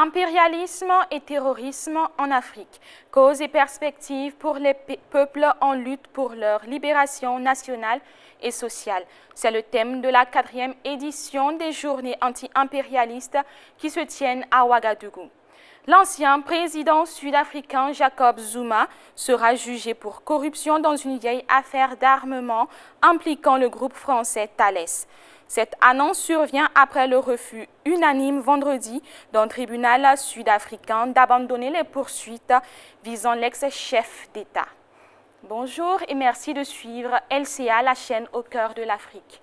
Impérialisme et terrorisme en Afrique, causes et perspectives pour les peuples en lutte pour leur libération nationale et sociale. C'est le thème de la 4e édition des journées anti-impérialistes qui se tiennent à Ouagadougou. L'ancien président sud-africain Jacob Zuma sera jugé pour corruption dans une vieille affaire d'armement impliquant le groupe français Thales. Cette annonce survient après le refus unanime vendredi d'un tribunal sud-africain d'abandonner les poursuites visant l'ex-chef d'État. Bonjour et merci de suivre LCA, la chaîne au cœur de l'Afrique.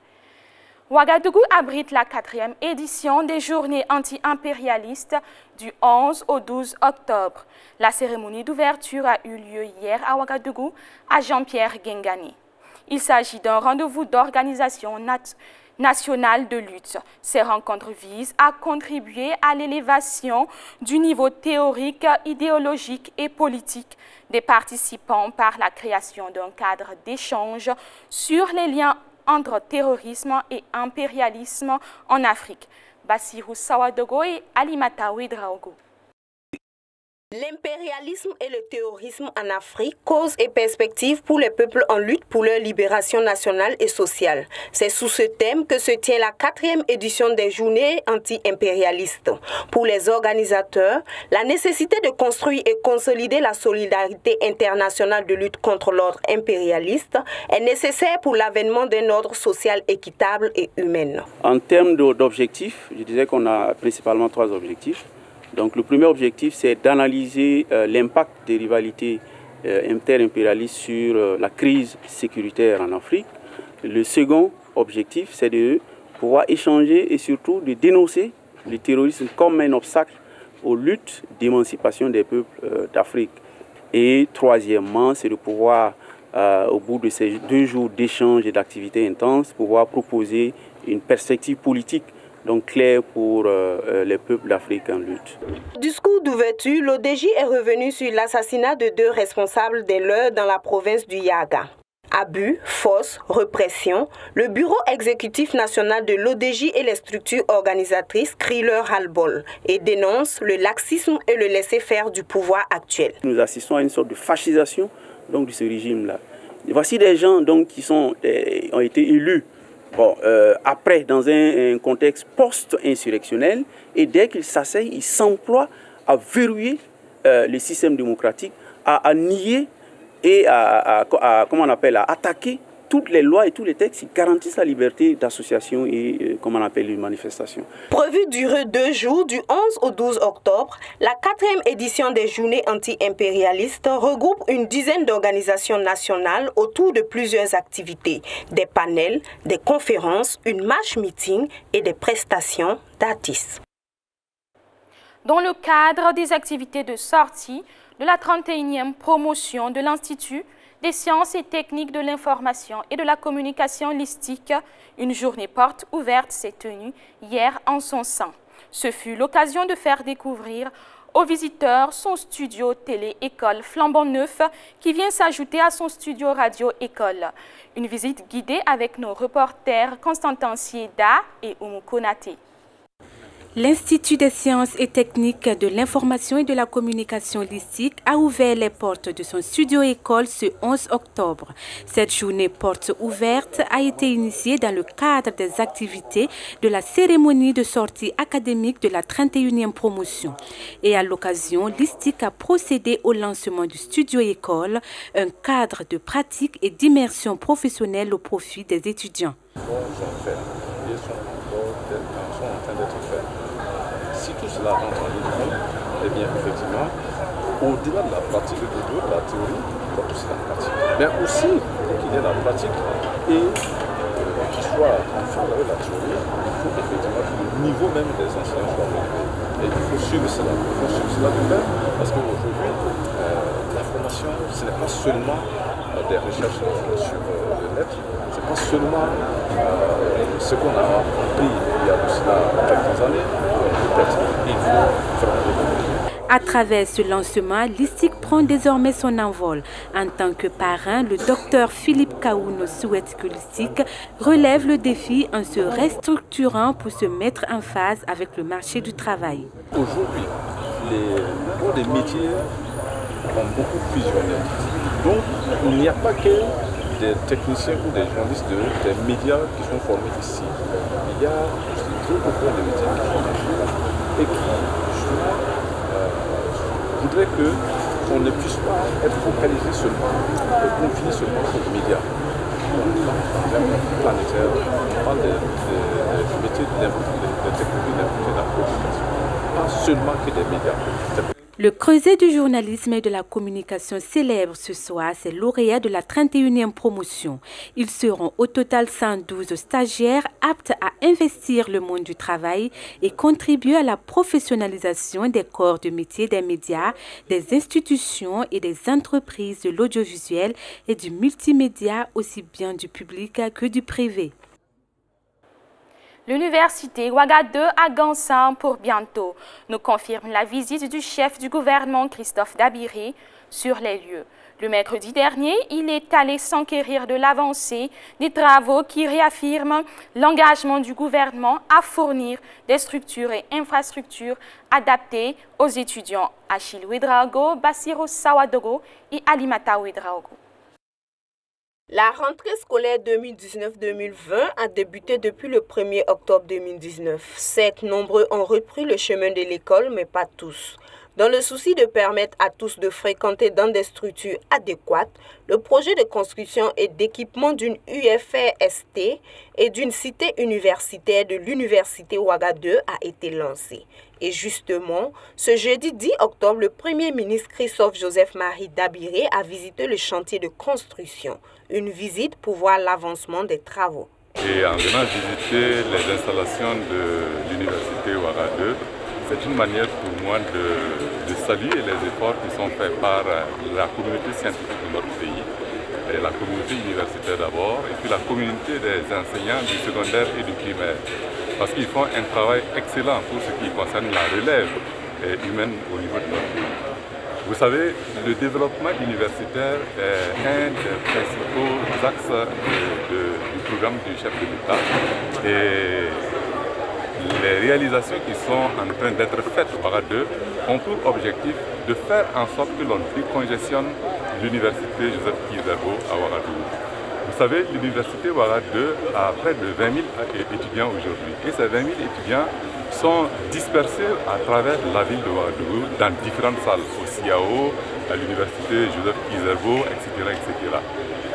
Ouagadougou abrite la 4e édition des journées anti-impérialistes du 11 au 12 octobre. La cérémonie d'ouverture a eu lieu hier à Ouagadougou, à Jean-Pierre Gengani. Il s'agit d'un rendez-vous d'organisation nationale de lutte. Ces rencontres visent à contribuer à l'élévation du niveau théorique, idéologique et politique des participants par la création d'un cadre d'échange sur les liens entre terrorisme et impérialisme en Afrique. Bassirou Sawadogo et Alimata Ouedraogo. L'impérialisme et le terrorisme en Afrique, causes et perspectives pour les peuples en lutte pour leur libération nationale et sociale. C'est sous ce thème que se tient la 4e édition des journées anti-impérialistes. Pour les organisateurs, la nécessité de construire et consolider la solidarité internationale de lutte contre l'ordre impérialiste est nécessaire pour l'avènement d'un ordre social équitable et humain. En termes d'objectifs, je disais qu'on a principalement 3 objectifs. Donc le premier objectif, c'est d'analyser l'impact des rivalités inter-impérialistes sur la crise sécuritaire en Afrique. Le second objectif, c'est de pouvoir échanger et surtout de dénoncer le terrorisme comme un obstacle aux luttes d'émancipation des peuples d'Afrique. Et troisièmement, c'est de pouvoir, au bout de ces 2 jours d'échanges et d'activités intenses, pouvoir proposer une perspective politique donc clair pour les peuples d'Afrique en lutte. Discours d'ouverture, l'ODJ est revenu sur l'assassinat de 2 responsables des leurs dans la province du Yaga. Abus, force, répression, le bureau exécutif national de l'ODJ et les structures organisatrices crient leur ras-le-bol et dénoncent le laxisme et le laisser-faire du pouvoir actuel. Nous assistons à une sorte de fascisation donc, de ce régime-là. Voici des gens donc, qui ont été élus après, dans un contexte post-insurrectionnel, et dès qu'ils s'asseyent, ils s'emploient à verrouiller le système démocratique, à nier et à attaquer toutes les lois et tous les textes qui garantissent la liberté d'association et, comme on appelle, une manifestation. Prévu durer 2 jours, du 11 au 12 octobre, la 4e édition des journées anti-impérialistes regroupe une dizaine d'organisations nationales autour de plusieurs activités, des panels, des conférences, une marche-meeting et des prestations d'artistes. Dans le cadre des activités de sortie de la 31e promotion de l'Institut des sciences et techniques de l'information et de la communication listique, une journée porte ouverte s'est tenue hier en son sein. Ce fut l'occasion de faire découvrir aux visiteurs son studio télé-école flambant neuf qui vient s'ajouter à son studio radio-école. Une visite guidée avec nos reporters Constantin Sieda et Oumou Konaté. L'Institut des sciences et techniques de l'information et de la communication listique a ouvert les portes de son studio-école ce 11 octobre. Cette journée porte ouverte a été initiée dans le cadre des activités de la cérémonie de sortie académique de la 31e promotion. Et à l'occasion, Listique a procédé au lancement du studio-école, un cadre de pratique et d'immersion professionnelle au profit des étudiants. Si tout cela rentre en ligne, eh bien, effectivement, au-delà de la pratique, au-delà de la théorie, il faut aussi la pratique. Mais aussi, qu'il y ait la pratique et qu'il soit en phase avec la théorie, il faut effectivement que le niveau même des enseignants soit élevé. Et il faut suivre cela. Il faut suivre cela de même, parce qu'aujourd'hui, la formation, ce n'est pas seulement des recherches sur le net, ce n'est pas seulement ce qu'on a appris il y a de cela quelques années. À travers ce lancement, l'ISTIC prend désormais son envol. En tant que parrain, le docteur Philippe Kaouno souhaite que l'ISTIC relève le défi en se restructurant pour se mettre en phase avec le marché du travail. Aujourd'hui, les métiers ont beaucoup fusionné. Donc, il n'y a pas que des techniciens ou des journalistes des médias qui sont formés ici. Il y a beaucoup de métiers qui sont et qui, justement, voudraient qu'on ne puisse pas être focalisé seulement et confiné seulement aux médias. On parle planétaire, on parle des métiers de technologie, de la communication, pas seulement que des médias. Le creuset du journalisme et de la communication célèbre ce soir ses lauréats de la 31e promotion. Ils seront au total 112 stagiaires aptes à investir le monde du travail et contribuer à la professionnalisation des corps de métier des médias, des institutions et des entreprises de l'audiovisuel et du multimédia, aussi bien du public que du privé. L'université Ouaga 2 à Gansan pour bientôt, nous confirme la visite du chef du gouvernement Christophe Dabiré sur les lieux. Le mercredi dernier, il est allé s'enquérir de l'avancée des travaux qui réaffirment l'engagement du gouvernement à fournir des structures et infrastructures adaptées aux étudiants Achille Ouedraogo, Bassirou Sawadogo et Alimata Ouedraogo. La rentrée scolaire 2019-2020 a débuté depuis le 1er octobre 2019. Certes, nombreux ont repris le chemin de l'école, mais pas tous. Dans le souci de permettre à tous de fréquenter dans des structures adéquates, le projet de construction et d'équipement d'une UFRST et d'une cité universitaire de l'Université Ouaga 2 a été lancé. Et justement, ce jeudi 10 octobre, le Premier ministre Christophe-Joseph-Marie Dabiré a visité le chantier de construction. Une visite pour voir l'avancement des travaux. Et en venant visiter les installations de l'Université Ouaga 2, c'est une manière pour moi de saluer les efforts qui sont faits par la communauté scientifique de notre pays, et la communauté universitaire d'abord, et puis la communauté des enseignants du secondaire et du primaire. Parce qu'ils font un travail excellent pour ce qui concerne la relève humaine au niveau de notre pays. Vous savez, le développement universitaire est un des principaux axes du programme du chef de l'État. Et les réalisations qui sont en train d'être faites au Ouaga 2 ont pour objectif de faire en sorte que l'on décongestionne l'université Joseph Kizerbo à Ouagadougou. Vous savez, l'université Ouaga 2 a près de 20 000 étudiants aujourd'hui. Et ces 20 000 étudiants sont dispersés à travers la ville de Ouagadougou dans différentes salles, au CIAO, à l'université Joseph Kizerbo, etc., etc.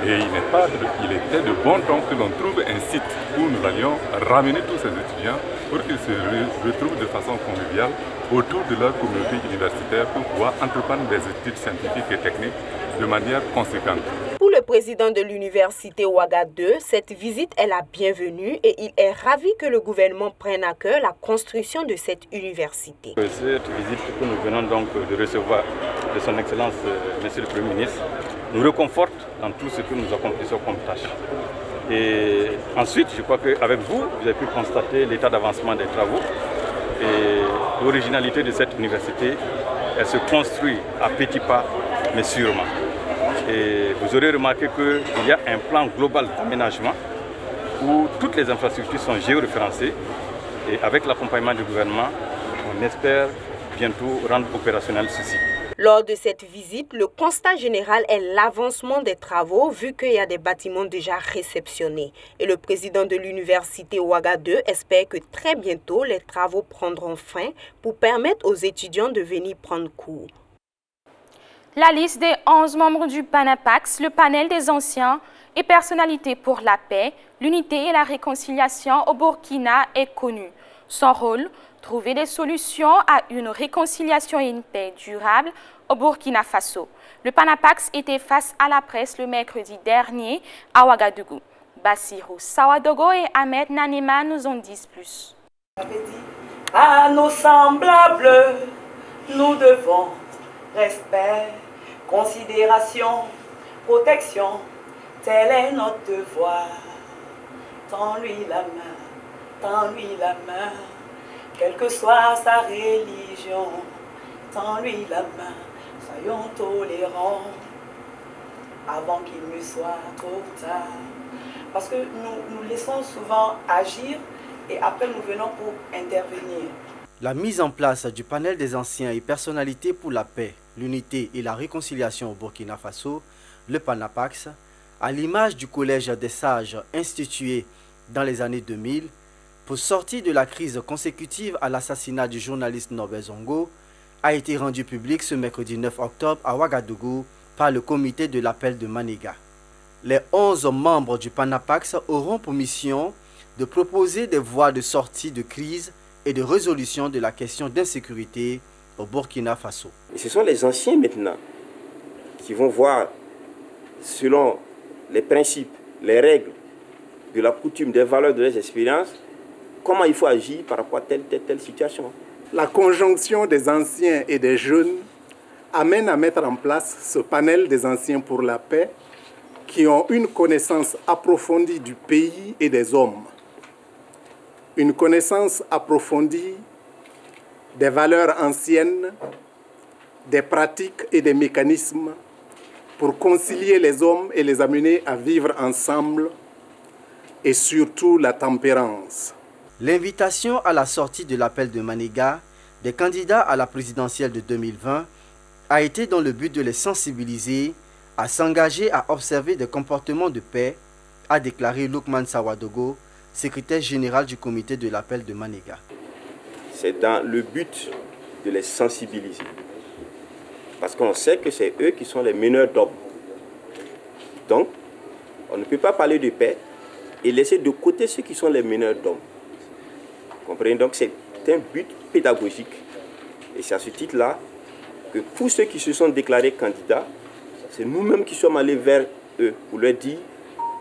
Et il était de bon temps que l'on trouve un site où nous allions ramener tous ces étudiants pour qu'ils se retrouvent de façon conviviale autour de leur communauté universitaire pour pouvoir entreprendre des études scientifiques et techniques de manière conséquente. Pour le président de l'université Ouaga 2, cette visite est la bienvenue et il est ravi que le gouvernement prenne à cœur la construction de cette université. Cette visite que nous venons donc de recevoir de son Excellence, Monsieur le Premier ministre, nous réconforte dans tout ce que nous accomplissons comme tâche. Et ensuite, je crois qu'avec vous, vous avez pu constater l'état d'avancement des travaux et l'originalité de cette université. Elle se construit à petits pas, mais sûrement. Et vous aurez remarqué qu'il y a un plan global d'aménagement où toutes les infrastructures sont géoréférencées et avec l'accompagnement du gouvernement, on espère bientôt rendre opérationnel ceci. Lors de cette visite, le constat général est l'avancement des travaux vu qu'il y a des bâtiments déjà réceptionnés. Et le président de l'université Ouaga 2 espère que très bientôt les travaux prendront fin pour permettre aux étudiants de venir prendre cours. La liste des 11 membres du PANAPAX, le panel des anciens et personnalités pour la paix, l'unité et la réconciliation au Burkina est connue. Son rôle, trouver des solutions à une réconciliation et une paix durable au Burkina Faso. Le PANAPAX était face à la presse le mercredi dernier à Ouagadougou. Bassirou Sawadogo et Ahmed Nanema nous en disent plus. À nos semblables, nous devons respect, considération, protection, tel est notre devoir. Tends-lui la main, tends-lui la main, quelle que soit sa religion, tends-lui la main, soyons tolérants avant qu'il ne soit trop tard. Parce que nous laissons souvent agir et après nous venons pour intervenir. La mise en place du panel des anciens et personnalités pour la paix, l'unité et la réconciliation au Burkina Faso, le PANAPAX, à l'image du Collège des sages institué dans les années 2000, pour sortir de la crise consécutive à l'assassinat du journaliste Norbert Zongo, a été rendu public ce mercredi 9 octobre à Ouagadougou par le comité de l'appel de Manéga. Les 11 membres du PANAPAX auront pour mission de proposer des voies de sortie de crise et de résolution de la question d'insécurité au Burkina Faso. Et ce sont les anciens maintenant qui vont voir, selon les principes, les règles de la coutume, des valeurs de leurs expériences, comment il faut agir par rapport à telle situation. La conjonction des anciens et des jeunes amène à mettre en place ce panel des anciens pour la paix qui ont une connaissance approfondie du pays et des hommes. Une connaissance approfondie des valeurs anciennes, des pratiques et des mécanismes pour concilier les hommes et les amener à vivre ensemble et surtout la tempérance. L'invitation à la sortie de l'appel de Manéga des candidats à la présidentielle de 2020 a été dans le but de les sensibiliser à s'engager à observer des comportements de paix, a déclaré Lukman Sawadogo, secrétaire général du comité de l'appel de Manéga. C'est dans le but de les sensibiliser. Parce qu'on sait que c'est eux qui sont les meneurs d'hommes. Donc, on ne peut pas parler de paix et laisser de côté ceux qui sont les meneurs d'hommes. Vous comprenez? Donc, c'est un but pédagogique. Et c'est à ce titre-là que pour ceux qui se sont déclarés candidats, c'est nous-mêmes qui sommes allés vers eux pour leur dire,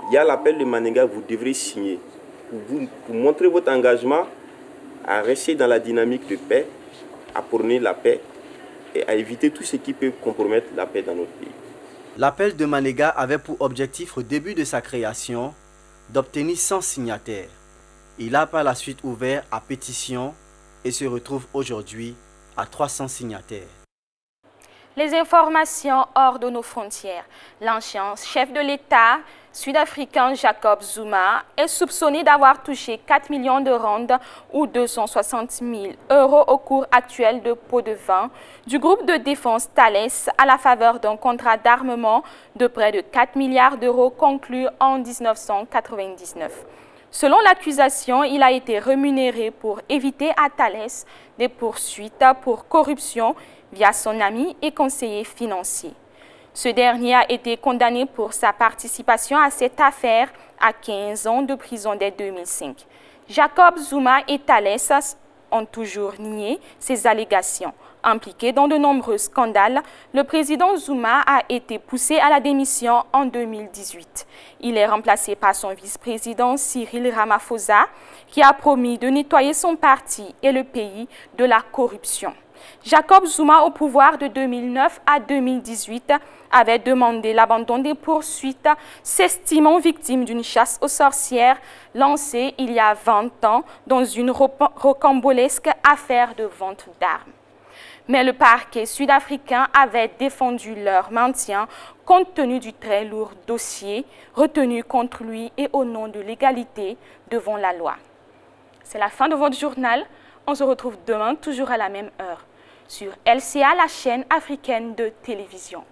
il y a l'appel de Manéga, vous devrez signer. Pour montrer votre engagement à rester dans la dynamique de paix, à prôner la paix et à éviter tout ce qui peut compromettre la paix dans notre pays. L'appel de Manéga avait pour objectif au début de sa création d'obtenir 100 signataires. Il a par la suite ouvert à pétition et se retrouve aujourd'hui à 300 signataires. Les informations hors de nos frontières. L'ancien chef de l'État sud-africain Jacob Zuma est soupçonné d'avoir touché 4 millions de rands ou 260 000 € au cours actuel de pot de vin du groupe de défense Thales à la faveur d'un contrat d'armement de près de 4 milliards d'euros conclu en 1999. Selon l'accusation, il a été rémunéré pour éviter à Thales des poursuites pour corruption via son ami et conseiller financier. Ce dernier a été condamné pour sa participation à cette affaire à 15 ans de prison dès 2005. Jacob Zuma et Thales ont toujours nié ces allégations. Impliqué dans de nombreux scandales, le président Zuma a été poussé à la démission en 2018. Il est remplacé par son vice-président Cyril Ramaphosa, qui a promis de nettoyer son parti et le pays de la corruption. Jacob Zuma, au pouvoir de 2009 à 2018, avait demandé l'abandon des poursuites, s'estimant victime d'une chasse aux sorcières lancée il y a 20 ans dans une rocambolesque affaire de vente d'armes. Mais le parquet sud-africain avait défendu leur maintien compte tenu du très lourd dossier retenu contre lui et au nom de l'égalité devant la loi. C'est la fin de votre journal. On se retrouve demain, toujours à la même heure, sur LCA, la chaîne africaine de télévision.